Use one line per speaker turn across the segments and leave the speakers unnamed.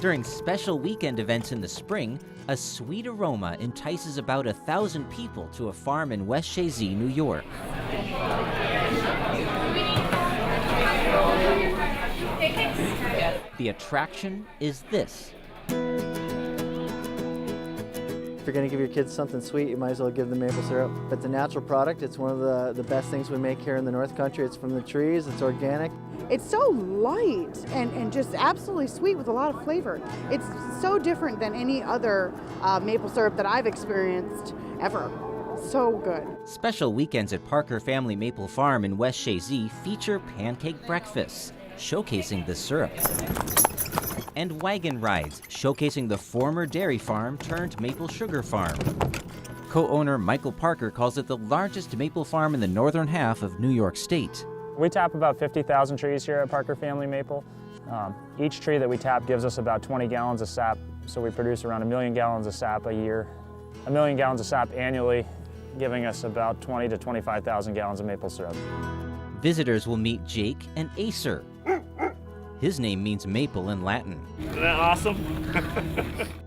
During special weekend events in the spring, a sweet aroma entices about 1,000 people to a farm in West Chazy, New York. The attraction is this.
If you're going to give your kids something sweet, you might as well give them maple syrup. It's a natural product. It's one of the best things we make here in the North Country. It's from the trees. It's organic.
It's so light and just absolutely sweet with a lot of flavor. It's so different than any other maple syrup that I've experienced ever. So good.
Special weekends at Parker Family Maple Farm in West Chazy feature pancake breakfasts, showcasing the syrup, and wagon rides, showcasing the former dairy farm turned maple sugar farm. Co-owner Michael Parker calls it the largest maple farm in the northern half of New York State.
We tap about 50,000 trees here at Parker Family Maple. Each tree that we tap gives us about 20 gallons of sap, so we produce around 1 million gallons of sap a year. 1 million gallons of sap annually, giving us about 20 to 25,000 gallons of maple syrup.
Visitors will meet Jake and Acer. His name means maple in Latin.
Isn't that awesome?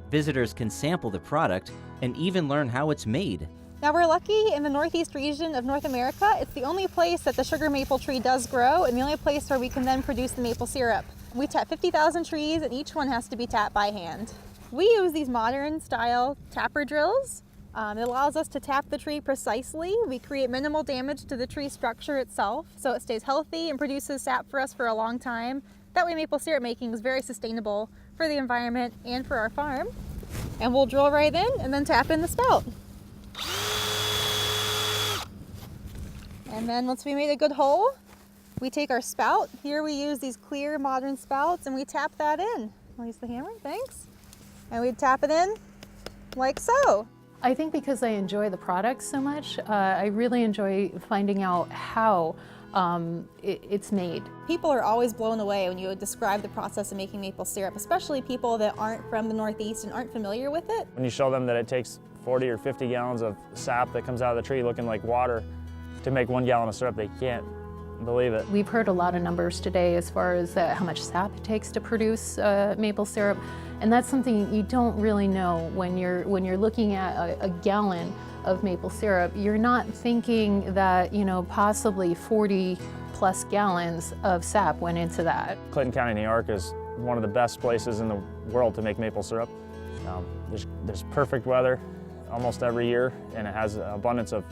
Visitors can sample the product and even learn how it's made.
Now we're lucky in the northeast region of North America. It's the only place that the sugar maple tree does grow and the only place where we can then produce the maple syrup. We tap 50,000 trees and each one has to be tapped by hand. We use these modern style tapper drills. It allows us to tap the tree precisely. We create minimal damage to the tree structure itself so it stays healthy and produces sap for us for a long time. That way maple syrup making is very sustainable for the environment and for our farm. And we'll drill right in and then tap in the spout. And then once we made a good hole, we take our spout. Here we use these clear modern spouts and we tap that in. I'll use the hammer, thanks. And we tap it in like so.
I think because I enjoy the product so much, I really enjoy finding out how it's made.
People are always blown away when you describe the process of making maple syrup, especially people that aren't from the Northeast and aren't familiar with it.
When you show them that it takes 40 or 50 gallons of sap that comes out of the tree looking like water to make 1 gallon of syrup, they can't believe it.
We've heard a lot of numbers today as far as how much sap it takes to produce maple syrup, and that's something you don't really know when you're looking at a gallon of maple syrup. You're not thinking that, you know, possibly 40 plus gallons of sap went into that.
Clinton County, New York is one of the best places in the world to make maple syrup. There's perfect weather almost every year, and it has an abundance of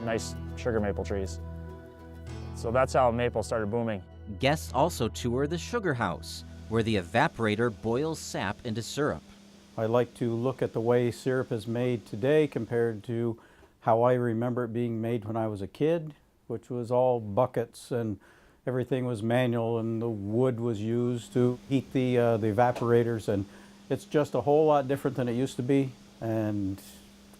nice sugar maple trees. So that's how maple started booming.
Guests also tour the sugar house, where the evaporator boils sap into syrup.
I like to look at the way syrup is made today compared to how I remember it being made when I was a kid, which was all buckets and everything was manual and the wood was used to heat the evaporators, and it's just a whole lot different than it used to be, and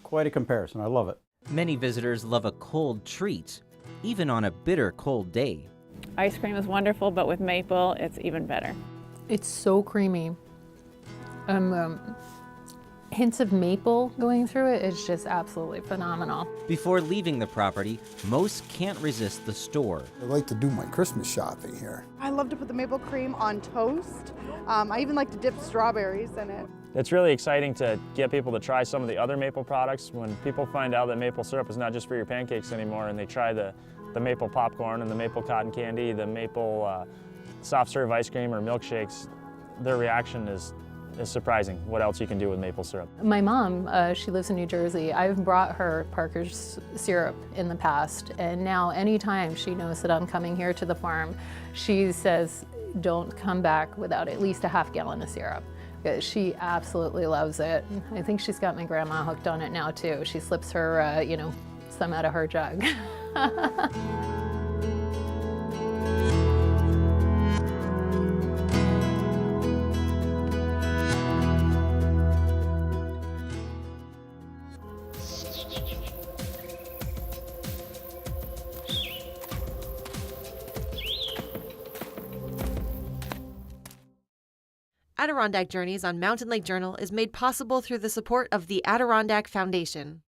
quite a comparison. I love it.
Many visitors love a cold treat, even on a bitter cold day.
Ice cream is wonderful, but with maple, it's even better.
It's so creamy. Hints of maple going through it is just absolutely phenomenal.
Before leaving the property, most can't resist the store.
I like to do my Christmas shopping here.
I love to put the maple cream on toast. I even like to dip strawberries in it.
It's really exciting to get people to try some of the other maple products. When people find out that maple syrup is not just for your pancakes anymore, and they try the maple popcorn and the maple cotton candy, the maple soft serve ice cream or milkshakes, their reaction is surprising what else you can do with maple syrup.
My mom, she lives in New Jersey. I've brought her Parker's syrup in the past, and now anytime she knows that I'm coming here to the farm, she says, don't come back without at least a half gallon of syrup. She absolutely loves it. I think she's got my grandma hooked on it now too. She slips her, some out of her jug.
Adirondack Journeys on Mountain Lake Journal is made possible through the support of the Adirondack Foundation.